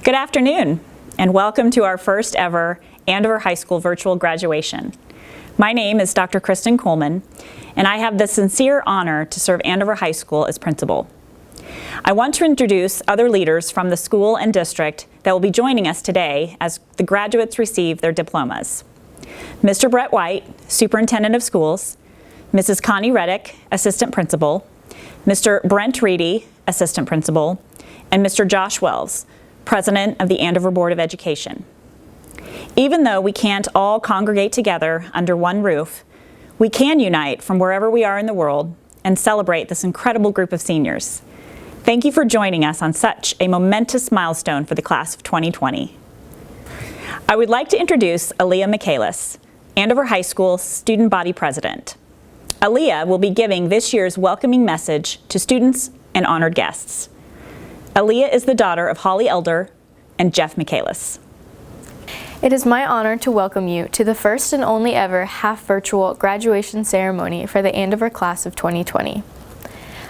Good afternoon, and welcome to our first ever Andover High School virtual graduation. My name is Dr. Kristen Coleman, and I have the sincere honor to serve Andover High School as principal. I want to introduce other leaders from the school and district that will be joining us today as the graduates receive their diplomas. Mr. Brett White, Superintendent of Schools, Mrs. Connie Reddick, Assistant Principal, Mr. Brent Reedy, Assistant Principal, and Mr. Josh Wells, President of the Andover Board of Education. Even though we can't all congregate together under one roof, we can unite from wherever we are in the world and celebrate this incredible group of seniors. Thank you for joining us on such a momentous milestone for the class of 2020. I would like to introduce Aaliyah Michaelis, Andover High School Student Body President. Aaliyah will be giving this year's welcoming message to students and honored guests. Aaliyah is the daughter of Holly Elder and Jeff Michaelis. It is my honor to welcome you to the first and only ever half-virtual graduation ceremony for the Andover class of 2020.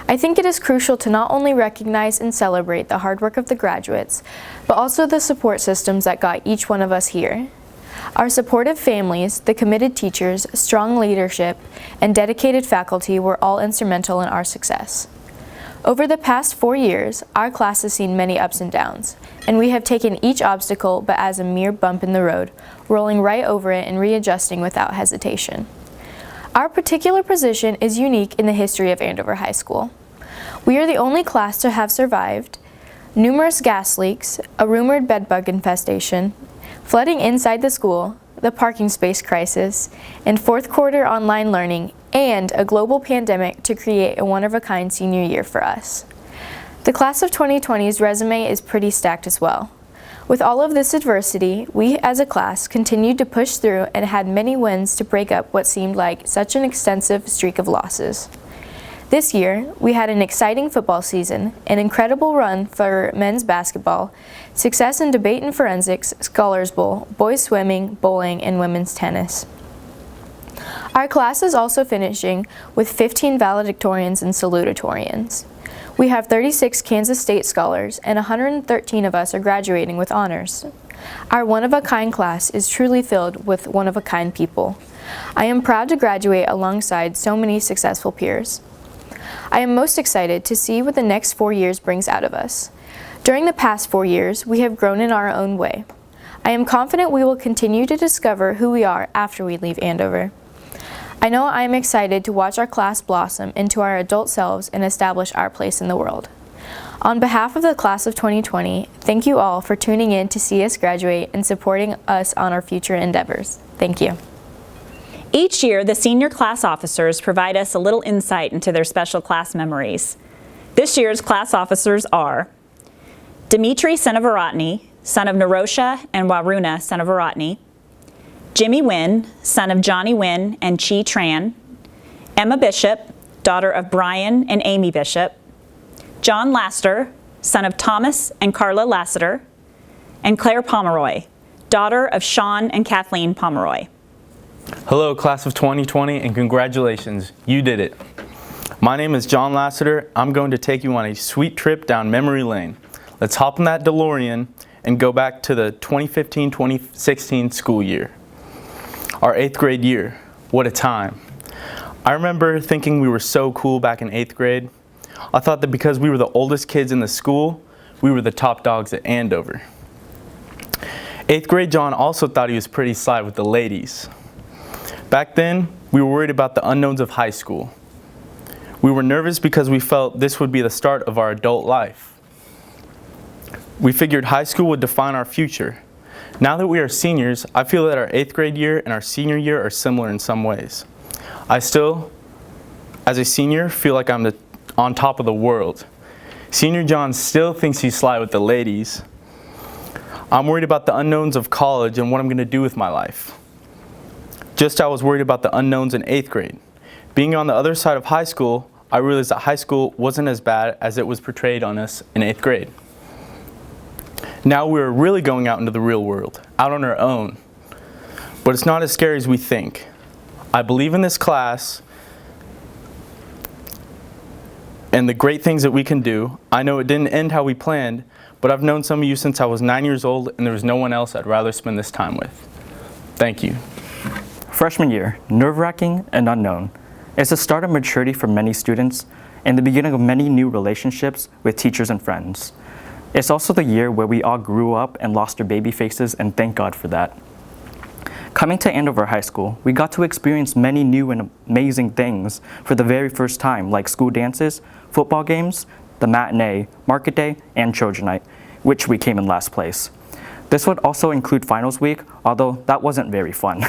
I think it is crucial to not only recognize and celebrate the hard work of the graduates, but also the support systems that got each one of us here. Our supportive families, the committed teachers, strong leadership, and dedicated faculty were all instrumental in our success. Over the past 4 years, our class has seen many ups and downs, and we have taken each obstacle but as a mere bump in the road, rolling right over it and readjusting without hesitation. Our particular position is unique in the history of Andover High School. We are the only class to have survived numerous gas leaks, a rumored bedbug infestation, flooding inside the school, the parking space crisis, and fourth quarter online learning, and a global pandemic to create a one-of-a-kind senior year for us. The class of 2020's resume is pretty stacked as well. With all of this adversity, we as a class continued to push through and had many wins to break up what seemed like such an extensive streak of losses. This year, we had an exciting football season, an incredible run for men's basketball, success in debate and forensics, Scholars Bowl, boys swimming, bowling, and women's tennis. Our class is also finishing with 15 valedictorians and salutatorians. We have 36 Kansas State scholars, and 113 of us are graduating with honors. Our one-of-a-kind class is truly filled with one-of-a-kind people. I am proud to graduate alongside so many successful peers. I am most excited to see what the next 4 years brings out of us. During the past 4 years, we have grown in our own way. I am confident we will continue to discover who we are after we leave Andover. I know I am excited to watch our class blossom into our adult selves and establish our place in the world. On behalf of the class of 2020, thank you all for tuning in to see us graduate and supporting us on our future endeavors. Thank you. Each year, the senior class officers provide us a little insight into their special class memories. This year's class officers are Dimitri Senavaratni, son of Narosha and Waruna Senavaratni, Jimmy Wynn, son of Johnny Wynn and Chi Tran, Emma Bishop, daughter of Brian and Amy Bishop, John Laster, son of Thomas and Carla Lassiter, and Claire Pomeroy, daughter of Sean and Kathleen Pomeroy. Hello, class of 2020, and congratulations, you did it. My name is John Lassiter. I'm going to take you on a sweet trip down memory lane. Let's hop in that DeLorean and go back to the 2015-2016 school year. Our 8th grade year, what a time. I remember thinking we were so cool back in 8th grade. I thought that because we were the oldest kids in the school, we were the top dogs at Andover. 8th grade John also thought he was pretty sly with the ladies. Back then, we were worried about the unknowns of high school. We were nervous because we felt this would be the start of our adult life. We figured high school would define our future. Now that we are seniors, I feel that our 8th grade year and our senior year are similar in some ways. I still, as a senior, feel like I'm on top of the world. Senior John still thinks he's sly with the ladies. I'm worried about the unknowns of college and what I'm going to do with my life. Just as I was worried about the unknowns in 8th grade. Being on the other side of high school, I realized that high school wasn't as bad as it was portrayed on us in 8th grade. Now we're really going out into the real world, out on our own. But it's not as scary as we think. I believe in this class and the great things that we can do. I know it didn't end how we planned, but I've known some of you since I was 9 years old, and there was no one else I'd rather spend this time with. Thank you. Freshman year, nerve-wracking and unknown. It's the start of maturity for many students and the beginning of many new relationships with teachers and friends. It's also the year where we all grew up and lost our baby faces, and thank God for that. Coming to Andover High School, we got to experience many new and amazing things for the very first time, like school dances, football games, the matinee, market day, and children night, which we came in last place. This would also include finals week, although that wasn't very fun.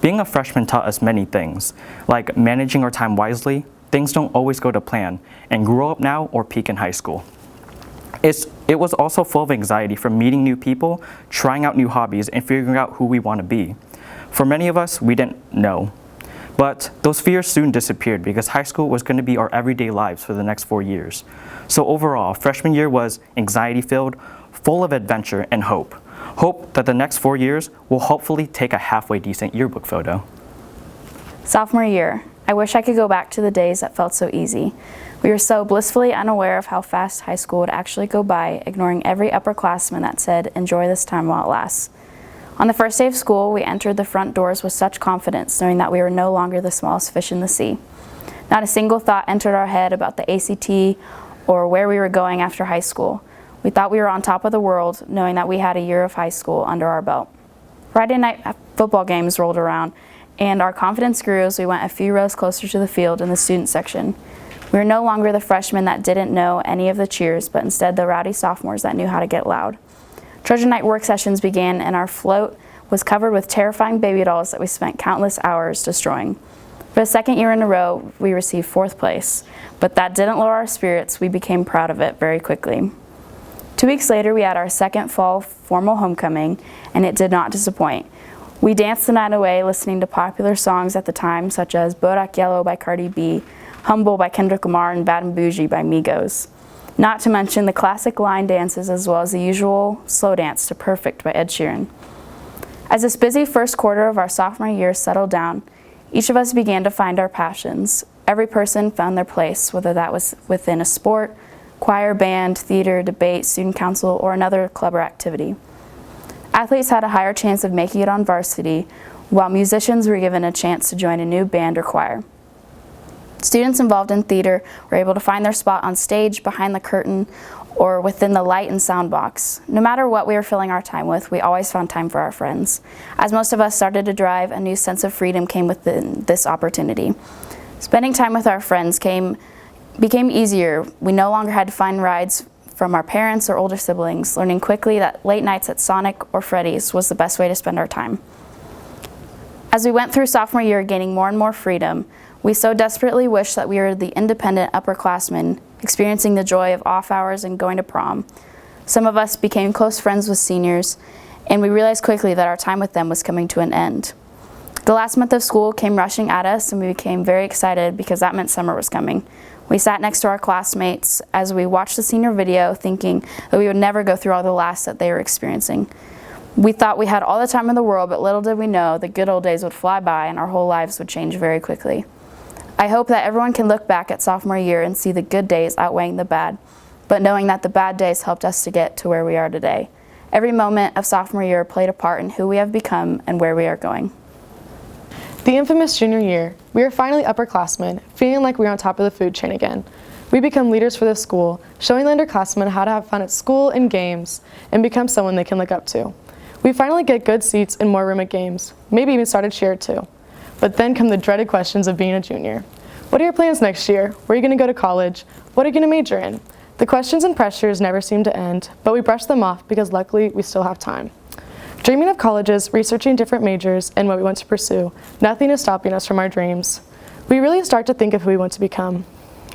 Being a freshman taught us many things, like managing our time wisely, things don't always go to plan, and grow up now or peak in high school. It was also full of anxiety from meeting new people, trying out new hobbies, and figuring out who we want to be. For many of us, we didn't know. But those fears soon disappeared because high school was going to be our everyday lives for the next 4 years. So overall, freshman year was anxiety-filled, full of adventure and hope. Hope that the next 4 years will hopefully take a halfway decent yearbook photo. Sophomore year. I wish I could go back to the days that felt so easy. We were so blissfully unaware of how fast high school would actually go by, ignoring every upperclassman that said, "Enjoy this time while it lasts." On the first day of school, we entered the front doors with such confidence, knowing that we were no longer the smallest fish in the sea. Not a single thought entered our head about the ACT or where we were going after high school. We thought we were on top of the world, knowing that we had a year of high school under our belt. Friday night football games rolled around, and our confidence grew as we went a few rows closer to the field in the student section. We were no longer the freshmen that didn't know any of the cheers, but instead the rowdy sophomores that knew how to get loud. Children night work sessions began, and our float was covered with terrifying baby dolls that we spent countless hours destroying. For the second year in a row, we received 4th place, but that didn't lower our spirits. We became proud of it very quickly. 2 weeks later, we had our second fall formal homecoming, and it did not disappoint. We danced the night away listening to popular songs at the time, such as Bodak Yellow by Cardi B, Humble by Kendrick Lamar, and Bad and Bougie by Migos. Not to mention the classic line dances as well as the usual slow dance to Perfect by Ed Sheeran. As this busy first quarter of our sophomore year settled down, each of us began to find our passions. Every person found their place, whether that was within a sport, choir, band, theater, debate, student council, or another club or activity. Athletes had a higher chance of making it on varsity, while musicians were given a chance to join a new band or choir. Students involved in theater were able to find their spot on stage, behind the curtain, or within the light and sound box. No matter what we were filling our time with, we always found time for our friends. As most of us started to drive, a new sense of freedom came within this opportunity. Spending time with our friends became easier. We no longer had to find rides from our parents or older siblings, learning quickly that late nights at Sonic or Freddy's was the best way to spend our time. As we went through sophomore year gaining more and more freedom, we so desperately wished that we were the independent upperclassmen, experiencing the joy of off hours and going to prom. Some of us became close friends with seniors, and we realized quickly that our time with them was coming to an end. The last month of school came rushing at us, and we became very excited because that meant summer was coming. We sat next to our classmates as we watched the senior video, thinking that we would never go through all the laughs that they were experiencing. We thought we had all the time in the world, but little did we know the good old days would fly by and our whole lives would change very quickly. I hope that everyone can look back at sophomore year and see the good days outweighing the bad, but knowing that the bad days helped us to get to where we are today. Every moment of sophomore year played a part in who we have become and where we are going. The infamous junior year, we are finally upperclassmen, feeling like we're on top of the food chain again. We become leaders for the school, showing the underclassmen how to have fun at school and games, and become someone they can look up to. We finally get good seats and more room at games, maybe even start a cheer too. But then come the dreaded questions of being a junior. What are your plans next year? Where are you going to go to college? What are you going to major in? The questions and pressures never seem to end, but we brush them off because luckily we still have time. Dreaming of colleges, researching different majors, and what we want to pursue, nothing is stopping us from our dreams. We really start to think of who we want to become.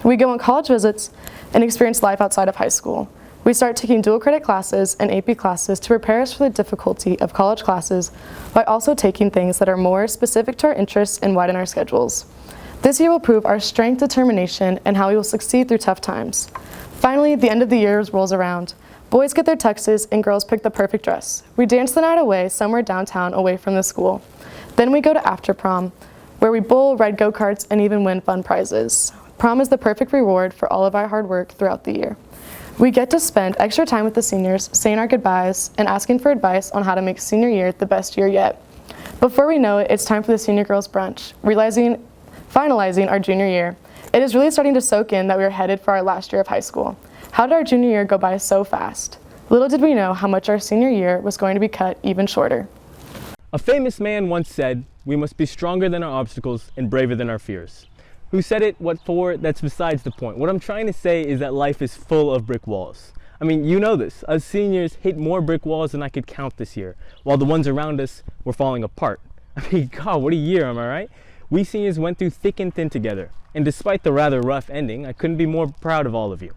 We go on college visits and experience life outside of high school. We start taking dual credit classes and AP classes to prepare us for the difficulty of college classes, while also taking things that are more specific to our interests and widen our schedules. This year will prove our strength, determination, and how we will succeed through tough times. Finally, the end of the year rolls around. Boys get their tuxes and girls pick the perfect dress. We dance the night away somewhere downtown away from the school. Then we go to after prom, where we bowl, ride go-karts, and even win fun prizes. Prom is the perfect reward for all of our hard work throughout the year. We get to spend extra time with the seniors, saying our goodbyes, and asking for advice on how to make senior year the best year yet. Before we know it, it's time for the senior girls brunch, finalizing our junior year. It is really starting to soak in that we are headed for our last year of high school. How did our junior year go by so fast? Little did we know how much our senior year was going to be cut even shorter. A famous man once said, "We must be stronger than our obstacles and braver than our fears." Who said it, what for, that's besides the point. What I'm trying to say is that life is full of brick walls. I mean, you know this. Us seniors hit more brick walls than I could count this year, while the ones around us were falling apart. I mean, God, what a year, am I right? We seniors went through thick and thin together, and despite the rather rough ending, I couldn't be more proud of all of you.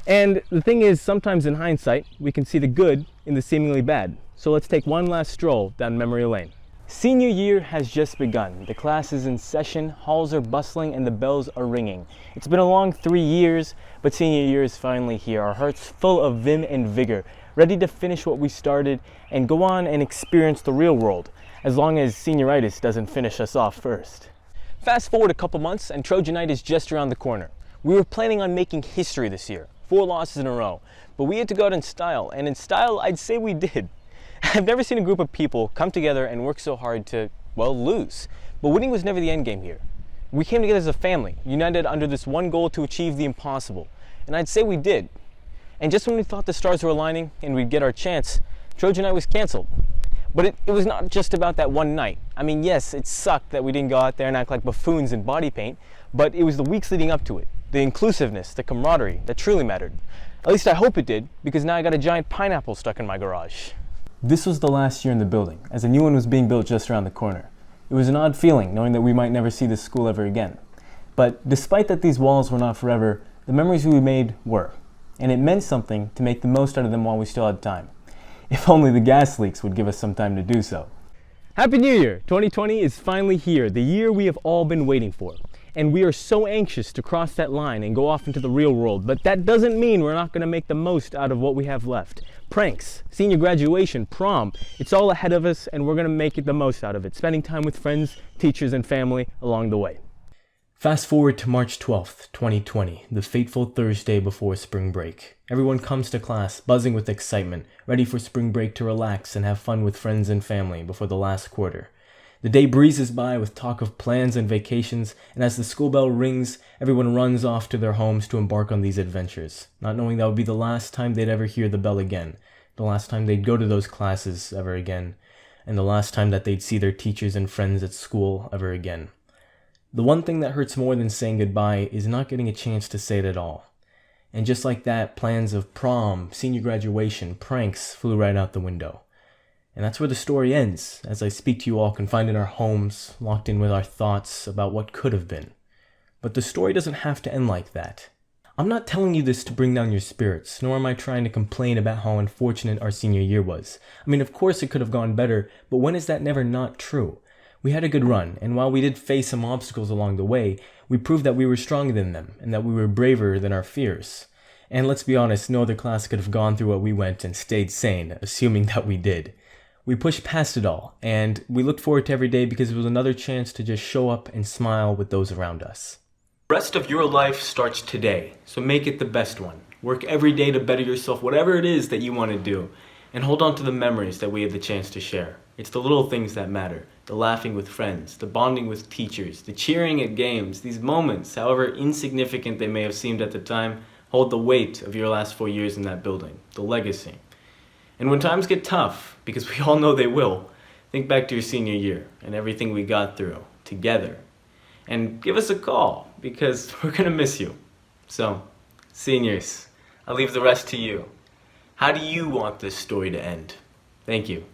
And the thing is, sometimes in hindsight, we can see the good in the seemingly bad. So let's take one last stroll down memory lane. Senior year has just begun. The class is in session, halls are bustling, and the bells are ringing. It's been a long 3 years, but senior year is finally here. Our hearts full of vim and vigor, ready to finish what we started and go on and experience the real world, as long as senioritis doesn't finish us off first. Fast forward a couple months and Trojanite is just around the corner. We were planning on making history this year, 4 losses in a row, but we had to go out in style, and in style I'd say we did. I've never seen a group of people come together and work so hard to, well, lose. But winning was never the end game here. We came together as a family, united under this one goal to achieve the impossible. And I'd say we did. And just when we thought the stars were aligning and we'd get our chance, Trojan Night was canceled. But it was not just about that one night. I mean, yes, it sucked that we didn't go out there and act like buffoons in body paint, but it was the weeks leading up to it, the inclusiveness, the camaraderie that truly mattered. At least I hope it did, because now I got a giant pineapple stuck in my garage. This was the last year in the building, as a new one was being built just around the corner. It was an odd feeling, knowing that we might never see this school ever again. But despite that these walls were not forever, the memories we made were. And it meant something to make the most out of them while we still had time. If only the gas leaks would give us some time to do so. Happy New Year! 2020 is finally here, the year we have all been waiting for. And we are so anxious to cross that line and go off into the real world, but that doesn't mean we're not going to make the most out of what we have left. Pranks, senior graduation, prom, it's all ahead of us, and we're going to make it the most out of it, spending time with friends, teachers, and family along the way. Fast forward to March 12th, 2020, the fateful Thursday before spring break. Everyone comes to class, buzzing with excitement, ready for spring break to relax and have fun with friends and family before the last quarter. The day breezes by with talk of plans and vacations, and as the school bell rings, everyone runs off to their homes to embark on these adventures, not knowing that would be the last time they'd ever hear the bell again, the last time they'd go to those classes ever again, and the last time that they'd see their teachers and friends at school ever again. The one thing that hurts more than saying goodbye is not getting a chance to say it at all. And just like that, plans of prom, senior graduation, pranks flew right out the window. And that's where the story ends, as I speak to you all confined in our homes, locked in with our thoughts about what could have been. But the story doesn't have to end like that. I'm not telling you this to bring down your spirits, nor am I trying to complain about how unfortunate our senior year was. I mean, of course it could have gone better, but when is that never not true? We had a good run, and while we did face some obstacles along the way, we proved that we were stronger than them, and that we were braver than our fears. And let's be honest, no other class could have gone through what we went and stayed sane, assuming that we did. We pushed past it all, and we looked forward to every day because it was another chance to just show up and smile with those around us. The rest of your life starts today, so make it the best one. Work every day to better yourself, whatever it is that you want to do, and hold on to the memories that we had the chance to share. It's the little things that matter, the laughing with friends, the bonding with teachers, the cheering at games. These moments, however insignificant they may have seemed at the time, hold the weight of your last 4 years in that building, the legacy. And when times get tough, because we all know they will, think back to your senior year and everything we got through together. And give us a call, because we're going to miss you. So, seniors, I'll leave the rest to you. How do you want this story to end? Thank you.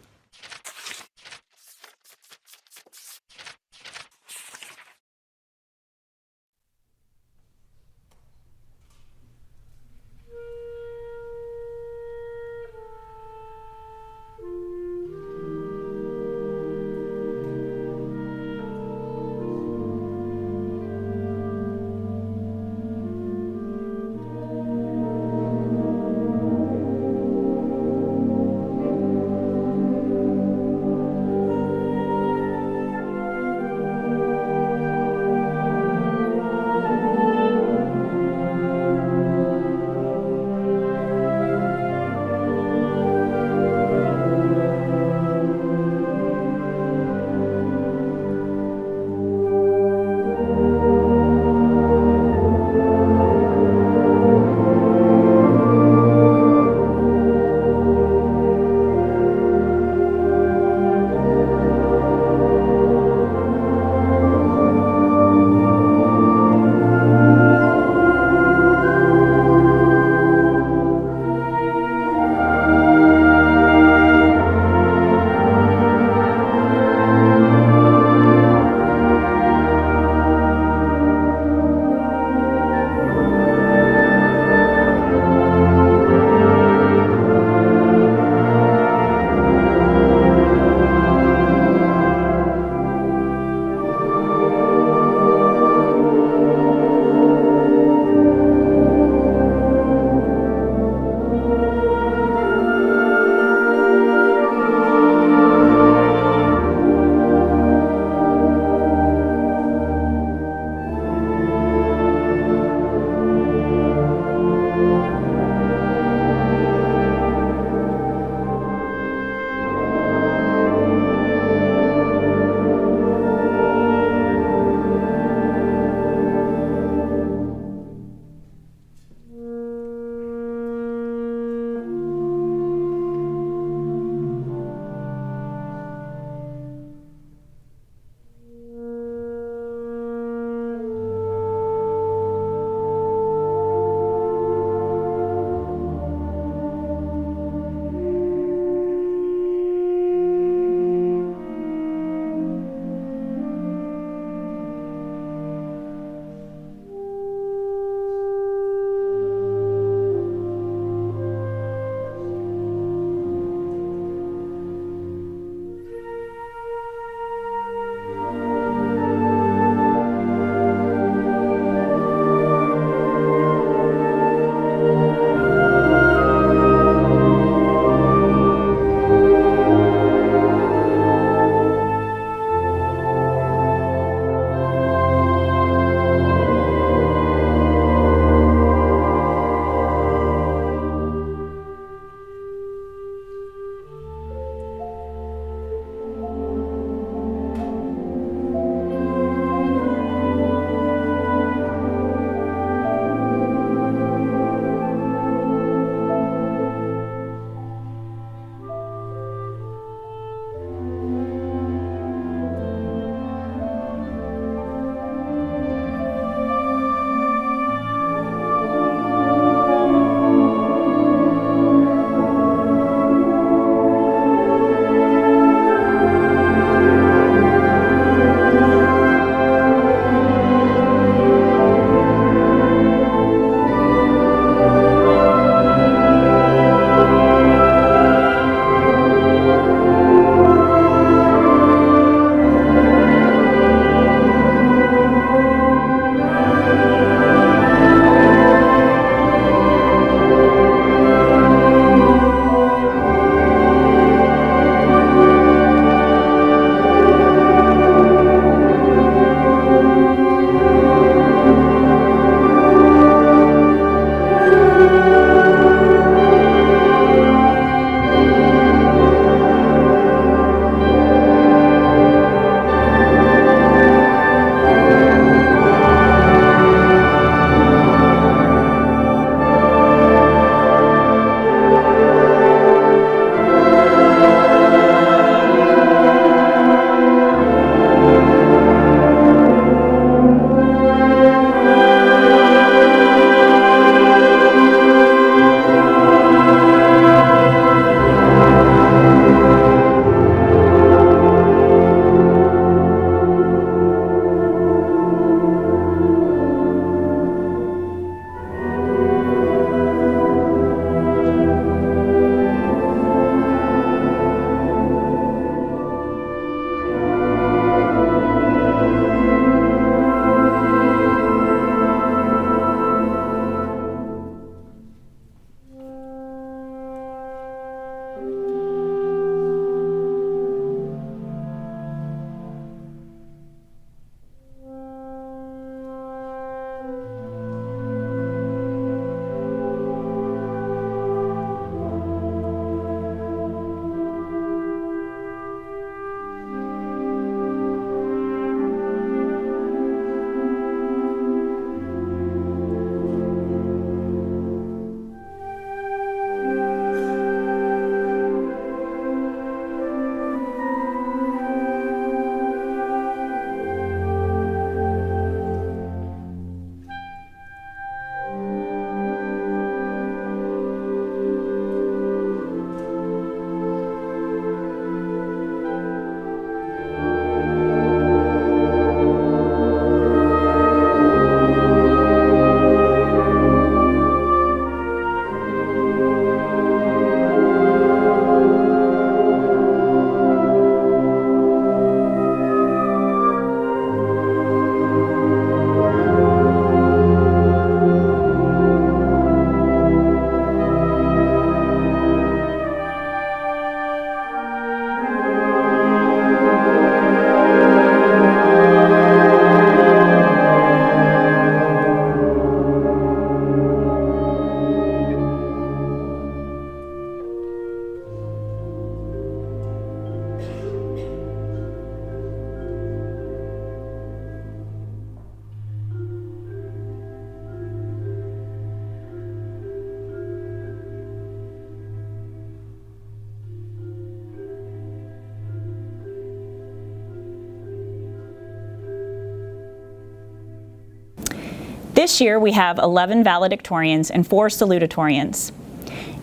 This year we have 11 valedictorians and 4 salutatorians.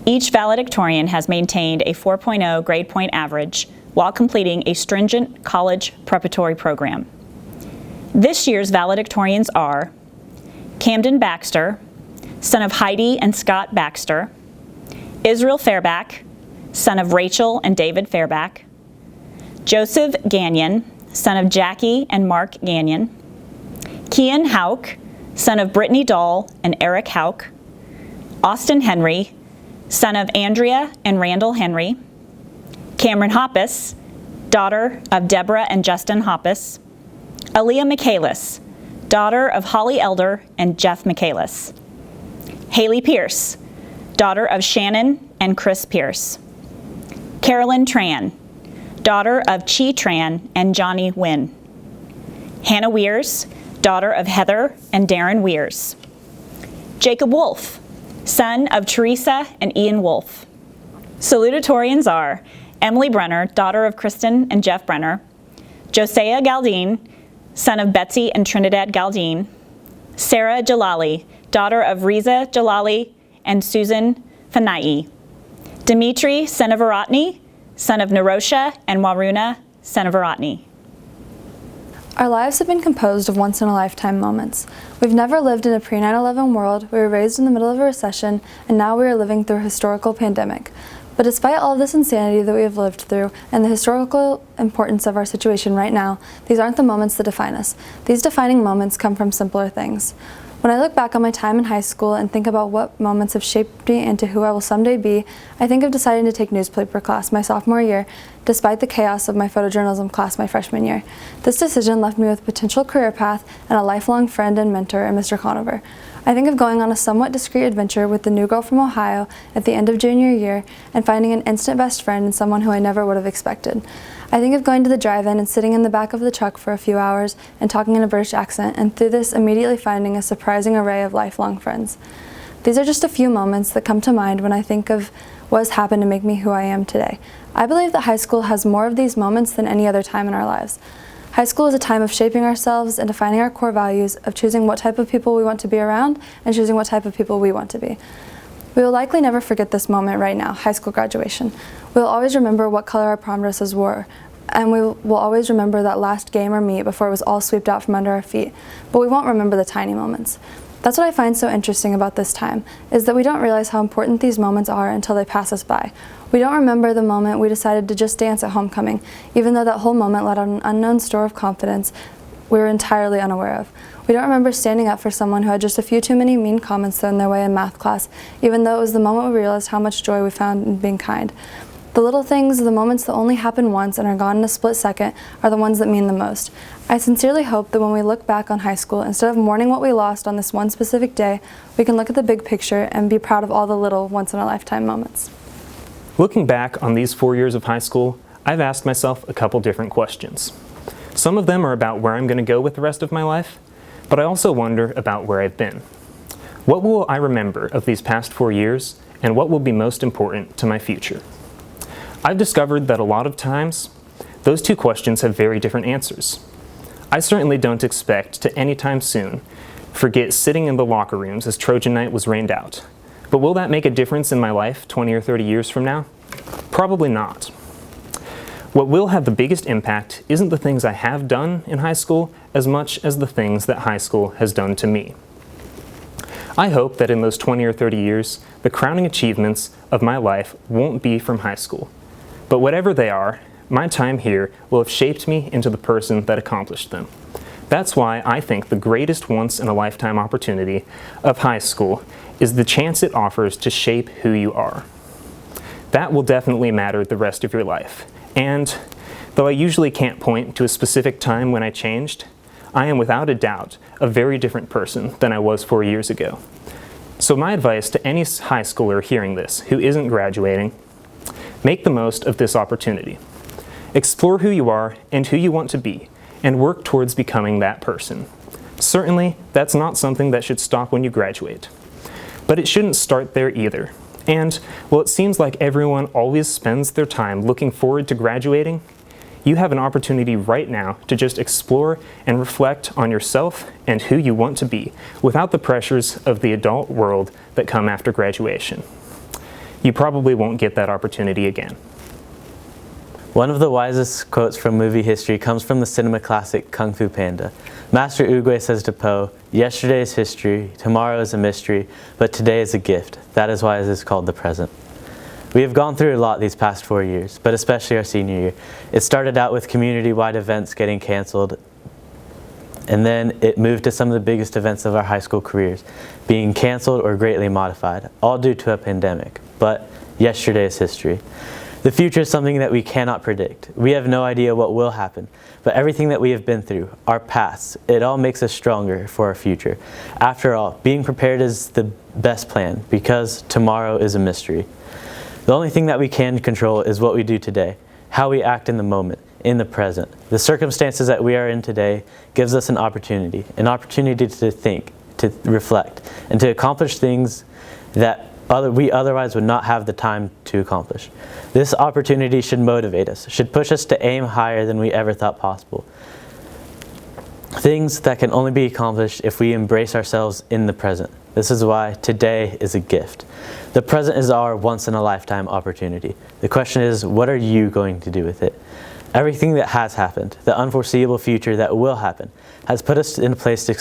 Each valedictorian has maintained a 4.0 grade point average while completing a stringent college preparatory program. This year's valedictorians are Camden Baxter, son of Heidi and Scott Baxter, Israel Fairback, son of Rachel and David Fairback, Joseph Gagnon, son of Jackie and Mark Gagnon, Kian Hauk, son of Brittany Dahl and Eric Hauk, Austin Henry, son of Andrea and Randall Henry, Cameron Hoppus, daughter of Deborah and Justin Hoppus, Aaliyah Michaelis, daughter of Holly Elder and Jeff Michaelis, Haley Pierce, daughter of Shannon and Chris Pierce, Carolyn Tran, daughter of Chi Tran and Johnny Wynn, Hannah Weirs, daughter of Heather and Darren Weirs, Jacob Wolf, son of Teresa and Ian Wolf. Salutatorians are Emily Brenner, daughter of Kristen and Jeff Brenner, Josiah Galdine, son of Betsy and Trinidad Galdine, Sarah Jalali, daughter of Riza Jalali and Susan Fanai, Dimitri, son of Aratni, son of Narosha and Waruna, son of Aratni. Our lives have been composed of once-in-a-lifetime moments. We've never lived in a pre-9/11 world, we were raised in the middle of a recession, and now we are living through a historical pandemic. But despite all of this insanity that we have lived through, and the historical importance of our situation right now, these aren't the moments that define us. These defining moments come from simpler things. When I look back on my time in high school and think about what moments have shaped me into who I will someday be, I think of deciding to take newspaper class my sophomore year, despite the chaos of my photojournalism class my freshman year. This decision left me with a potential career path and a lifelong friend and mentor in Mr. Conover. I think of going on a somewhat discreet adventure with the new girl from Ohio at the end of junior year and finding an instant best friend in someone who I never would have expected. I think of going to the drive-in and sitting in the back of the truck for a few hours and talking in a British accent, and through this immediately finding a surprising array of lifelong friends. These are just a few moments that come to mind when I think of what has happened to make me who I am today. I believe that high school has more of these moments than any other time in our lives. High school is a time of shaping ourselves and defining our core values, of choosing what type of people we want to be around and choosing what type of people we want to be. We will likely never forget this moment right now, high school graduation. We will always remember what color our prom dresses were, and we will always remember that last game or meet before it was all swept out from under our feet, but we won't remember the tiny moments. That's what I find so interesting about this time, is that we don't realize how important these moments are until they pass us by. We don't remember the moment we decided to just dance at homecoming, even though that whole moment let out an unknown store of confidence we were entirely unaware of. We don't remember standing up for someone who had just a few too many mean comments thrown their way in math class, even though it was the moment we realized how much joy we found in being kind. The little things, the moments that only happen once and are gone in a split second, are the ones that mean the most. I sincerely hope that when we look back on high school, instead of mourning what we lost on this one specific day, we can look at the big picture and be proud of all the little once-in-a-lifetime moments. Looking back on these 4 years of high school, I've asked myself a couple different questions. Some of them are about where I'm going to go with the rest of my life, but I also wonder about where I've been. What will I remember of these past 4 years, and what will be most important to my future? I've discovered that a lot of times, those two questions have very different answers. I certainly don't expect to anytime soon forget sitting in the locker rooms as Trojan Night was rained out. But will that make a difference in my life 20 or 30 years from now? Probably not. What will have the biggest impact isn't the things I have done in high school as much as the things that high school has done to me. I hope that in those 20 or 30 years, the crowning achievements of my life won't be from high school. But whatever they are, my time here will have shaped me into the person that accomplished them. That's why I think the greatest once-in-a-lifetime opportunity of high school is the chance it offers to shape who you are. That will definitely matter the rest of your life. And though I usually can't point to a specific time when I changed, I am without a doubt a very different person than I was 4 years ago. So my advice to any high schooler hearing this who isn't graduating, make the most of this opportunity. Explore who you are and who you want to be, and work towards becoming that person. Certainly, that's not something that should stop when you graduate. But it shouldn't start there either. And while it seems like everyone always spends their time looking forward to graduating, you have an opportunity right now to just explore and reflect on yourself and who you want to be without the pressures of the adult world that come after graduation. You probably won't get that opportunity again. One of the wisest quotes from movie history comes from the cinema classic Kung Fu Panda. Master Oogway says to Po, "Yesterday is history, tomorrow is a mystery, but today is a gift. That is why it is called the present." We have gone through a lot these past 4 years, but especially our senior year. It started out with community-wide events getting canceled, and then it moved to some of the biggest events of our high school careers being canceled or greatly modified, all due to a pandemic. But yesterday is history. The future is something that we cannot predict. We have no idea what will happen, but everything that we have been through, our pasts, it all makes us stronger for our future. After all, being prepared is the best plan because tomorrow is a mystery. The only thing that we can control is what we do today, how we act in the moment, in the present. The circumstances that we are in today gives us an opportunity to think, to reflect, and to accomplish things that we otherwise would not have the time to accomplish. This opportunity should motivate us, should push us to aim higher than we ever thought possible. Things that can only be accomplished if we embrace ourselves in the present. This is why today is a gift. The present is our once-in-a-lifetime opportunity. The question is, what are you going to do with it? Everything that has happened, the unforeseeable future that will happen, has put us in a place to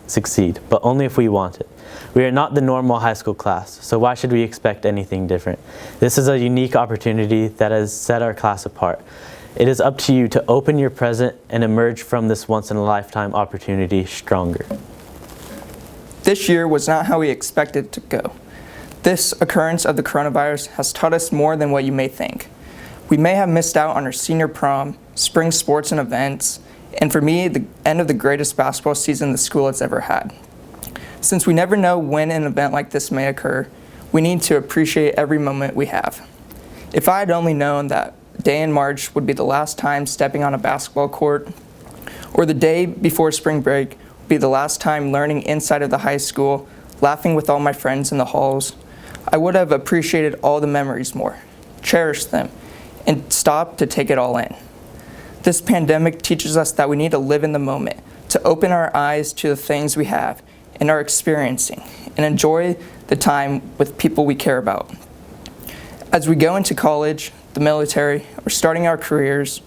succeed, but only if we want it. We are not the normal high school class, so why should we expect anything different? This is a unique opportunity that has set our class apart. It is up to you to open your present and emerge from this once-in-a-lifetime opportunity stronger. This year was not how we expected it to go. This occurrence of the coronavirus has taught us more than what you may think. We may have missed out on our senior prom, spring sports and events, and for me, the end of the greatest basketball season the school has ever had. Since we never know when an event like this may occur, we need to appreciate every moment we have. If I had only known that day in March would be the last time stepping on a basketball court, or the day before spring break would be the last time learning inside of the high school, laughing with all my friends in the halls, I would have appreciated all the memories more, cherished them, and stopped to take it all in. This pandemic teaches us that we need to live in the moment, to open our eyes to the things we have and are experiencing, and enjoy the time with people we care about. As we go into college, the military, or starting our careers,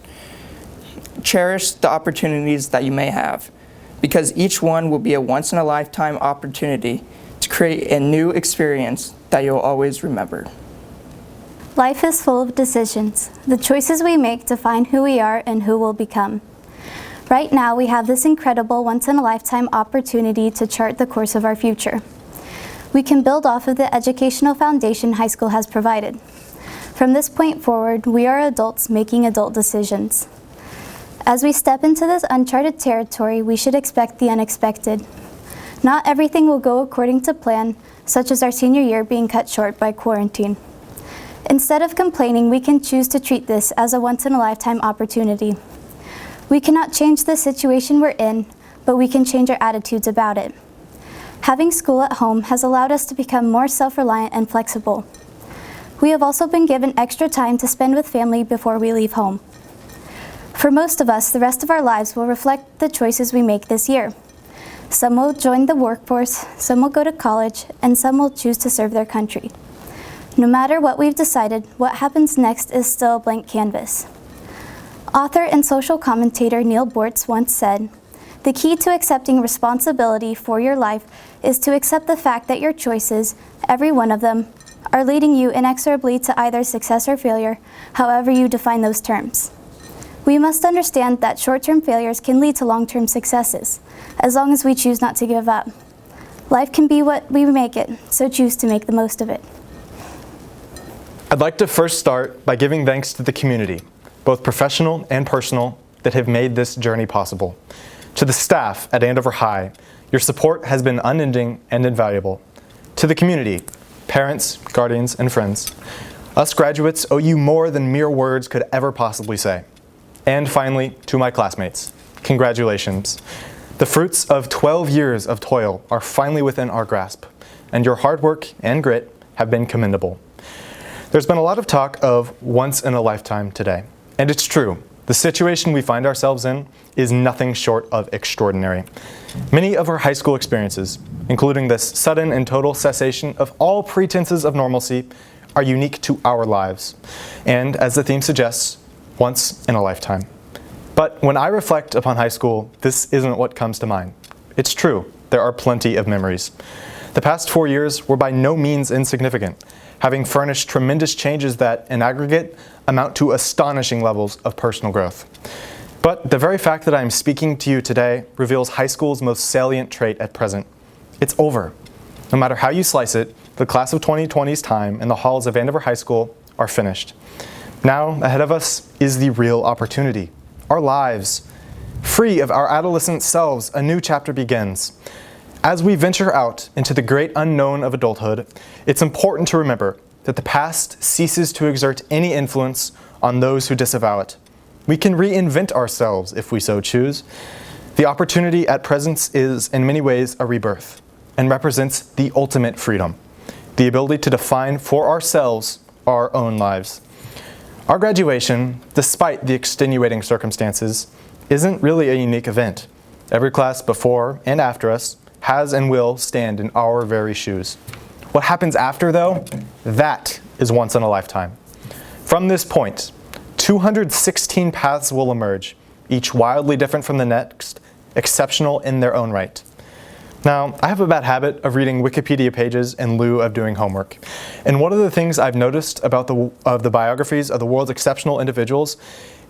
cherish the opportunities that you may have, because each one will be a once-in-a-lifetime opportunity to create a new experience that you'll always remember. Life is full of decisions, the choices we make define who we are and who we'll become. Right now, we have this incredible once-in-a-lifetime opportunity to chart the course of our future. We can build off of the educational foundation high school has provided. From this point forward, we are adults making adult decisions. As we step into this uncharted territory, we should expect the unexpected. Not everything will go according to plan, such as our senior year being cut short by quarantine. Instead of complaining, we can choose to treat this as a once-in-a-lifetime opportunity. We cannot change the situation we're in, but we can change our attitudes about it. Having school at home has allowed us to become more self-reliant and flexible. We have also been given extra time to spend with family before we leave home. For most of us, the rest of our lives will reflect the choices we make this year. Some will join the workforce, some will go to college, and some will choose to serve their country. No matter what we've decided, what happens next is still a blank canvas. Author and social commentator Neil Bortz once said, "The key to accepting responsibility for your life is to accept the fact that your choices, every one of them, are leading you inexorably to either success or failure, however you define those terms." We must understand that short-term failures can lead to long-term successes, as long as we choose not to give up. Life can be what we make it, so choose to make the most of it. I'd like to first start by giving thanks to the community, both professional and personal, that have made this journey possible. To the staff at Andover High, your support has been unending and invaluable. To the community, parents, guardians, and friends, us graduates owe you more than mere words could ever possibly say. And finally, to my classmates, congratulations. The fruits of 12 years of toil are finally within our grasp, and your hard work and grit have been commendable. There's been a lot of talk of once in a lifetime today, and it's true. the situation we find ourselves in is nothing short of extraordinary. Many of our high school experiences, including this sudden and total cessation of all pretenses of normalcy, are unique to our lives, and as the theme suggests, once in a lifetime. But when I reflect upon high school, this isn't what comes to mind. It's true, there are plenty of memories. The past 4 years were by no means insignificant, having furnished tremendous changes that, in aggregate, amount to astonishing levels of personal growth. But the very fact that I am speaking to you today reveals high school's most salient trait at present. It's over. No matter how you slice it, the class of 2020's time in the halls of Andover High School are finished. Now, ahead of us is the real opportunity, our lives. Free of our adolescent selves, a new chapter begins. As we venture out into the great unknown of adulthood, it's important to remember that the past ceases to exert any influence on those who disavow it. We can reinvent ourselves if we so choose. The opportunity at present is, in many ways, a rebirth and represents the ultimate freedom, the ability to define for ourselves our own lives. Our graduation, despite the extenuating circumstances, isn't really a unique event. Every class before and after us has and will stand in our very shoes. What happens after, though, that is once in a lifetime. From this point, 216 paths will emerge, each wildly different from the next, exceptional in their own right. Now, I have a bad habit of reading Wikipedia pages in lieu of doing homework. And one of the things I've noticed about the biographies of the world's exceptional individuals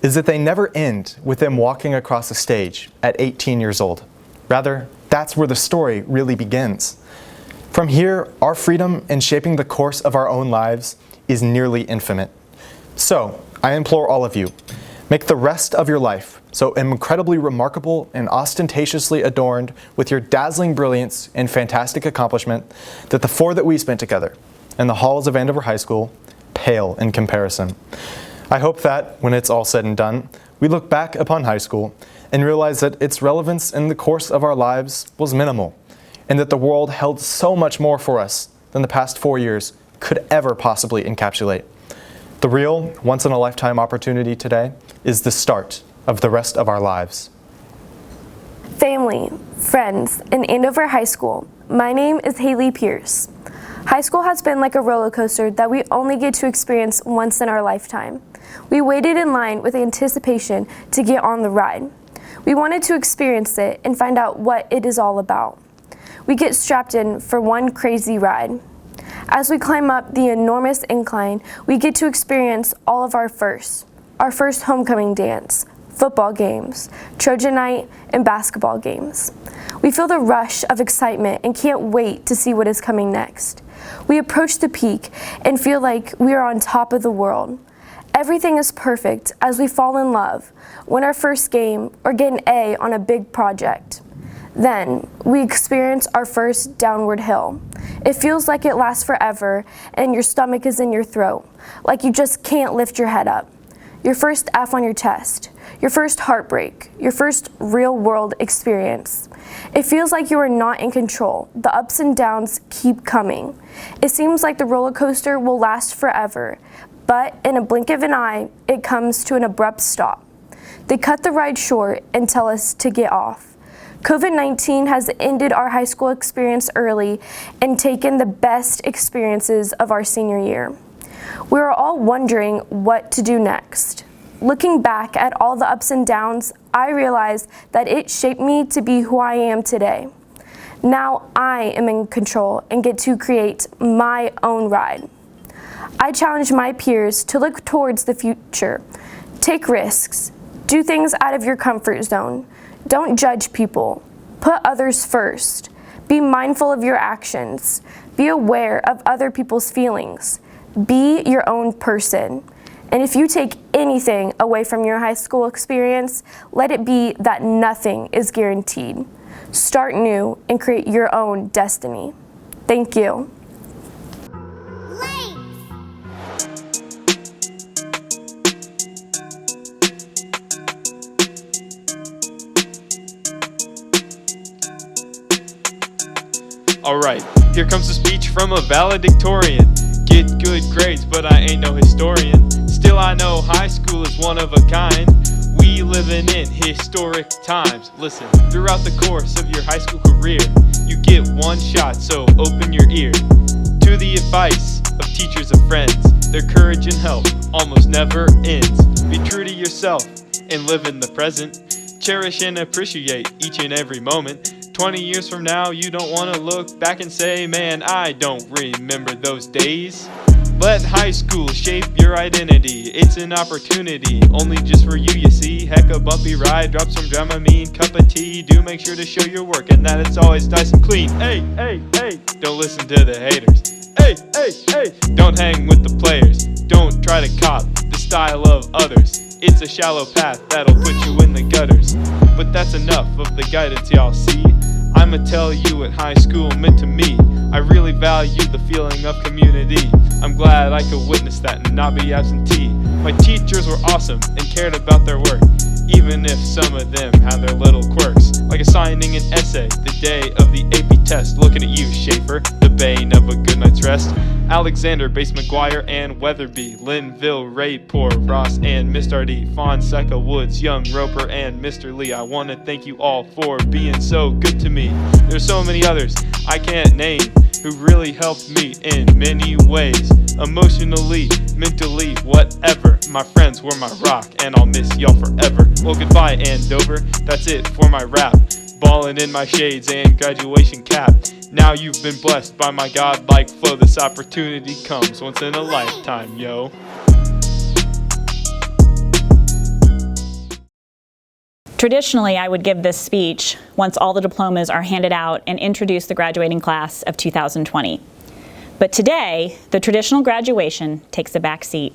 is that they never end with them walking across a stage at 18 years old. Rather, that's where the story really begins. From here, our freedom in shaping the course of our own lives is nearly infinite. So, I implore all of you, make the rest of your life so incredibly remarkable and ostentatiously adorned with your dazzling brilliance and fantastic accomplishment that the 4 that we spent together in the halls of Andover High School pale in comparison. I hope that, when it's all said and done, we look back upon high school and realize that its relevance in the course of our lives was minimal, and that the world held so much more for us than the past 4 years could ever possibly encapsulate. The real, once-in-a-lifetime opportunity today is the start of the rest of our lives. Family, friends, in Andover High School, my name is Haley Pierce. High school has been like a roller coaster that we only get to experience once in our lifetime. We waited in line with anticipation to get on the ride. We wanted to experience it and find out what it is all about. We get strapped in for one crazy ride. As we climb up the enormous incline, we get to experience all of our firsts. Our first homecoming dance, football games, Trojan night, and basketball games. We feel the rush of excitement and can't wait to see what is coming next. We approach the peak and feel like we are on top of the world. Everything is perfect as we fall in love, win our first game, or get an A on a big project. Then, we experience our first downward hill. It feels like it lasts forever and your stomach is in your throat, like you just can't lift your head up. Your first F on your test, your first heartbreak, your first real-world experience. It feels like you are not in control. The ups and downs keep coming. It seems like the roller coaster will last forever, but in a blink of an eye, it comes to an abrupt stop. They cut the ride short and tell us to get off. COVID-19 has ended our high school experience early and taken the best experiences of our senior year. We are all wondering what to do next. Looking back at all the ups and downs, I realized that it shaped me to be who I am today. Now I am in control and get to create my own ride. I challenge my peers to look towards the future. Take risks. Do things out of your comfort zone. Don't judge people. Put others first. Be mindful of your actions. Be aware of other people's feelings. Be your own person. And if you take anything away from your high school experience, let it be that nothing is guaranteed. Start new and create your own destiny. Thank you. Alright, here comes a speech from a valedictorian. Get good grades, but I ain't no historian. Still I know high school is one of a kind. We living in historic times. Listen, throughout the course of your high school career, you get one shot, so open your ear to the advice of teachers and friends. Their courage and help almost never ends. Be true to yourself and live in the present. Cherish and appreciate each and every moment. 20 years from now, you don't want to look back and say, man, I don't remember those days. Let high school shape your identity. It's an opportunity, only just for you, you see. Heck, a bumpy ride, drop some Dramamine, cup of tea. Do make sure to show your work and that it's always nice and clean. Hey, hey, hey, don't listen to the haters. Hey, hey, hey, don't hang with the players. Don't try to cop the style of others. It's a shallow path that'll put you in the gutters. But that's enough of the guidance y'all see. I'ma tell you what high school meant to me. I really value the feeling of community. I'm glad I could witness that and not be absentee. My teachers were awesome and cared about their work, even if some of them had their little quirks, like assigning an essay the day of the AP test. Looking at you, Schaefer, the bane of a good night's rest. Alexander, Bass McGuire, and Weatherby, Linville, Rayport, Ross, and Mr. D, Fonseca, Woods, Young, Roper, and Mr. Lee. I want to thank you all for being so good to me. There's so many others I can't name who really helped me in many ways. Emotionally, mentally, whatever. My friends were my rock, and I'll miss y'all forever. Well, goodbye, Andover. That's it for my rap. Ballin' in my shades and graduation cap. Now you've been blessed by my godlike flow. This opportunity comes once in a lifetime, yo. Traditionally, I would give this speech once all the diplomas are handed out and introduce the graduating class of 2020. But today, the traditional graduation takes a back seat.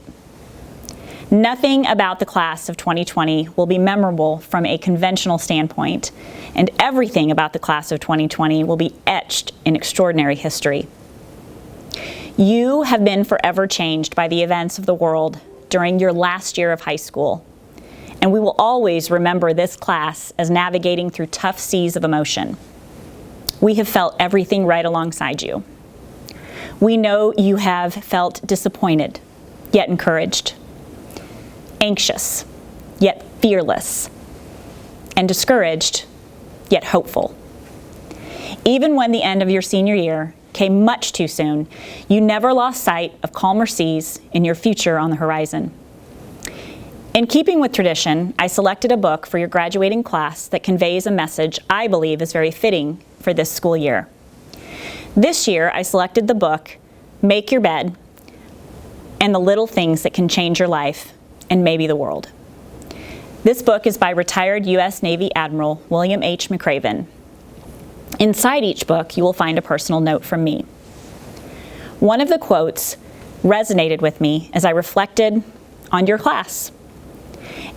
Nothing about the class of 2020 will be memorable from a conventional standpoint, and everything about the class of 2020 will be etched in extraordinary history. You have been forever changed by the events of the world during your last year of high school, and we will always remember this class as navigating through tough seas of emotion. We have felt everything right alongside you. We know you have felt disappointed, yet encouraged, anxious, yet fearless, and discouraged, yet hopeful. Even when the end of your senior year came much too soon, you never lost sight of calmer seas in your future on the horizon. In keeping with tradition, I selected a book for your graduating class that conveys a message I believe is very fitting for this school year. This year, I selected the book, Make Your Bed, and the Little Things That Can Change Your Life and Maybe the World. This book is by retired U.S. Navy Admiral William H. McRaven. Inside each book, you will find a personal note from me. One of the quotes resonated with me as I reflected on your class.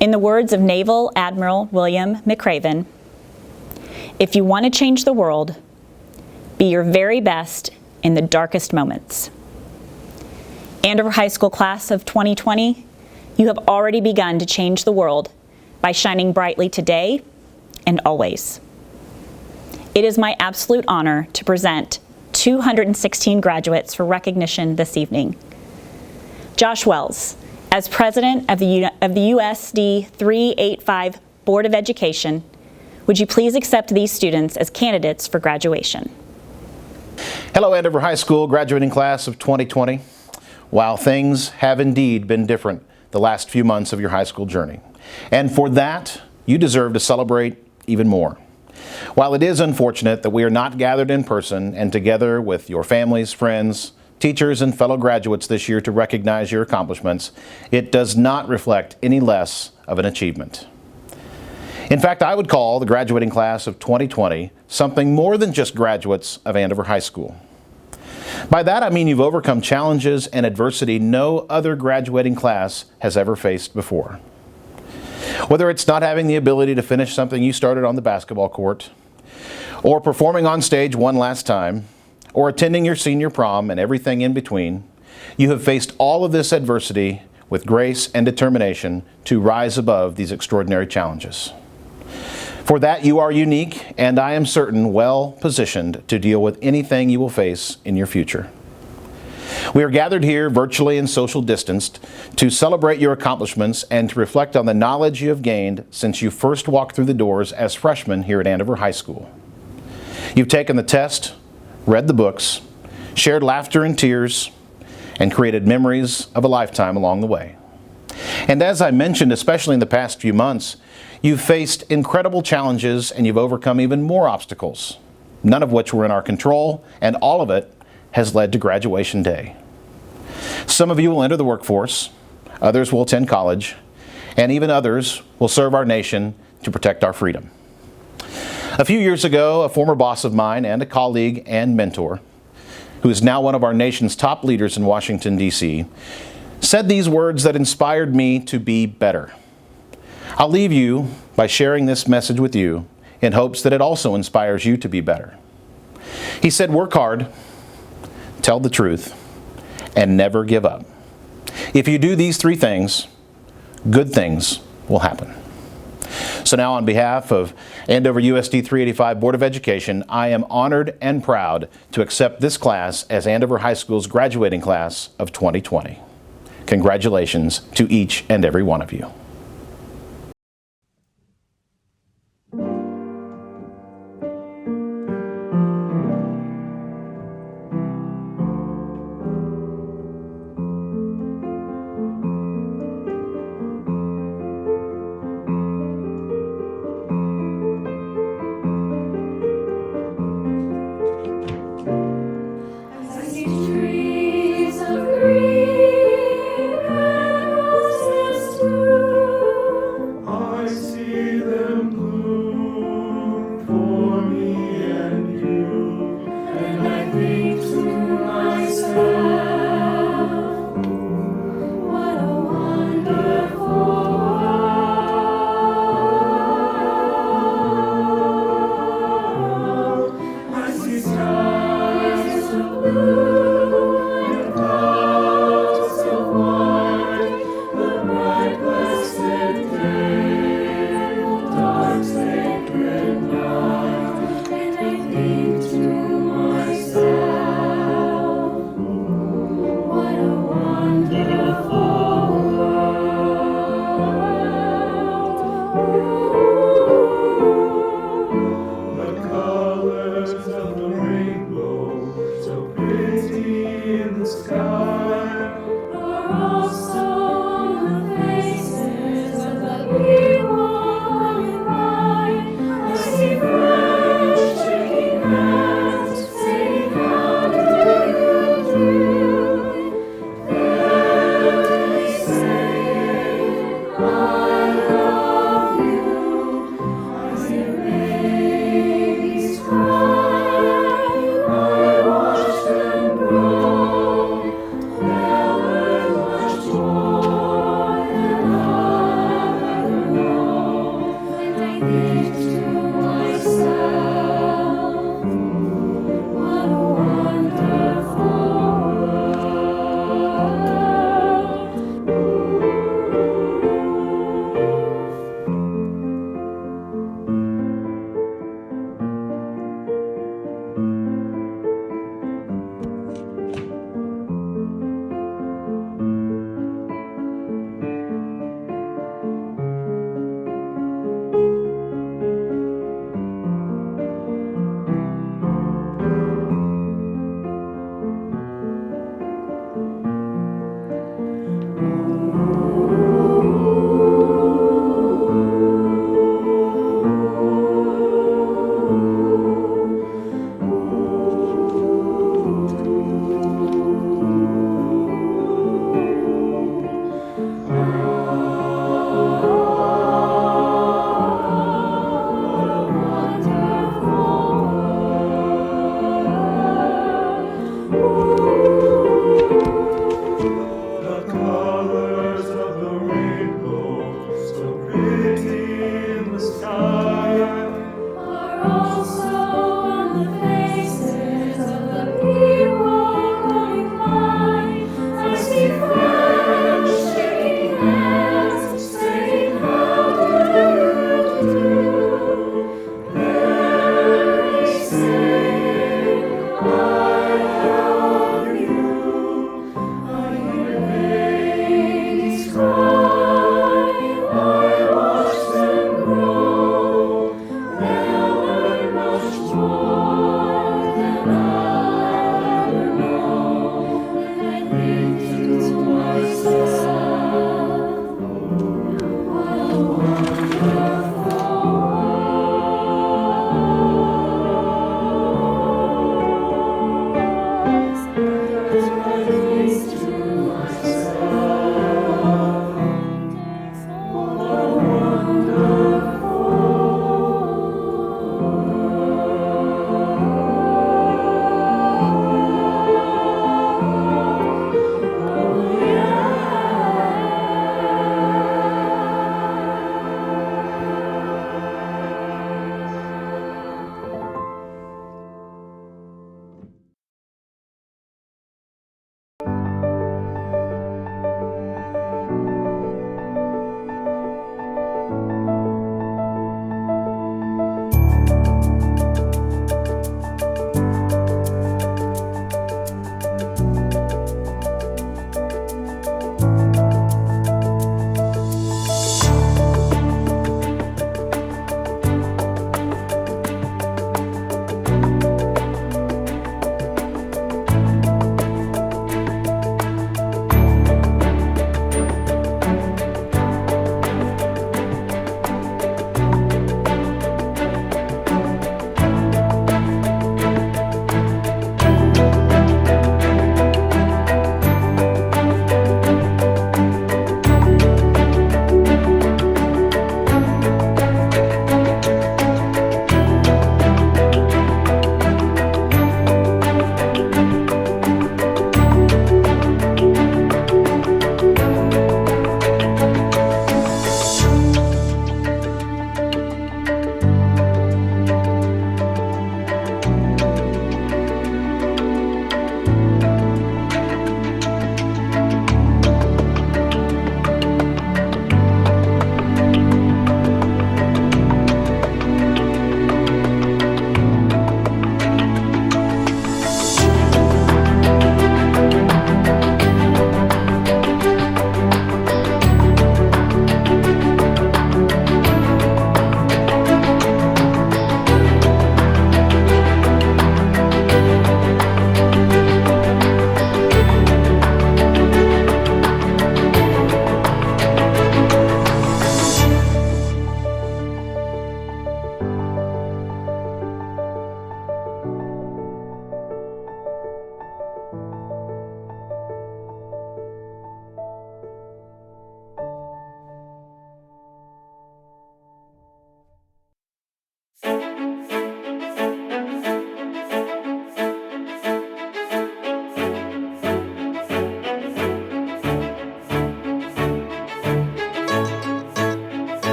In the words of Naval Admiral William McRaven, if you want to change the world, be your very best in the darkest moments. Andover High School class of 2020, you have already begun to change the world by shining brightly today and always. It is my absolute honor to present 216 graduates for recognition this evening. Josh Wells, as president of the USD 385 Board of Education, would you please accept these students as candidates for graduation? Hello, Andover High School graduating class of 2020. While things have indeed been different the last few months of your high school journey, and for that, you deserve to celebrate even more. While it is unfortunate that we are not gathered in person and together with your families, friends, teachers, and fellow graduates this year to recognize your accomplishments, it does not reflect any less of an achievement. In fact, I would call the graduating class of 2020 something more than just graduates of Andover High School. By that, I mean you've overcome challenges and adversity no other graduating class has ever faced before. Whether it's not having the ability to finish something you started on the basketball court, or performing on stage one last time, or attending your senior prom and everything in between, you have faced all of this adversity with grace and determination to rise above these extraordinary challenges. For that, you are unique, and I am certain well positioned to deal with anything you will face in your future. We are gathered here, virtually and social distanced, to celebrate your accomplishments and to reflect on the knowledge you have gained since you first walked through the doors as freshmen here at Andover High School. You've taken the test, read the books, shared laughter and tears, and created memories of a lifetime along the way. And as I mentioned, especially in the past few months, you've faced incredible challenges and you've overcome even more obstacles, none of which were in our control, and all of it has led to graduation day. Some of you will enter the workforce, others will attend college, and even others will serve our nation to protect our freedom. A few years ago, a former boss of mine and a colleague and mentor, who is now one of our nation's top leaders in Washington, D.C., said these words that inspired me to be better. I'll leave you by sharing this message with you in hopes that it also inspires you to be better. He said, "Work hard, tell the truth, and never give up. If you do these three things, good things will happen." So now, on behalf of Andover USD 385 Board of Education, I am honored and proud to accept this class as Andover High School's graduating class of 2020. Congratulations to each and every one of you. Of the rainbow, so pretty in the sky.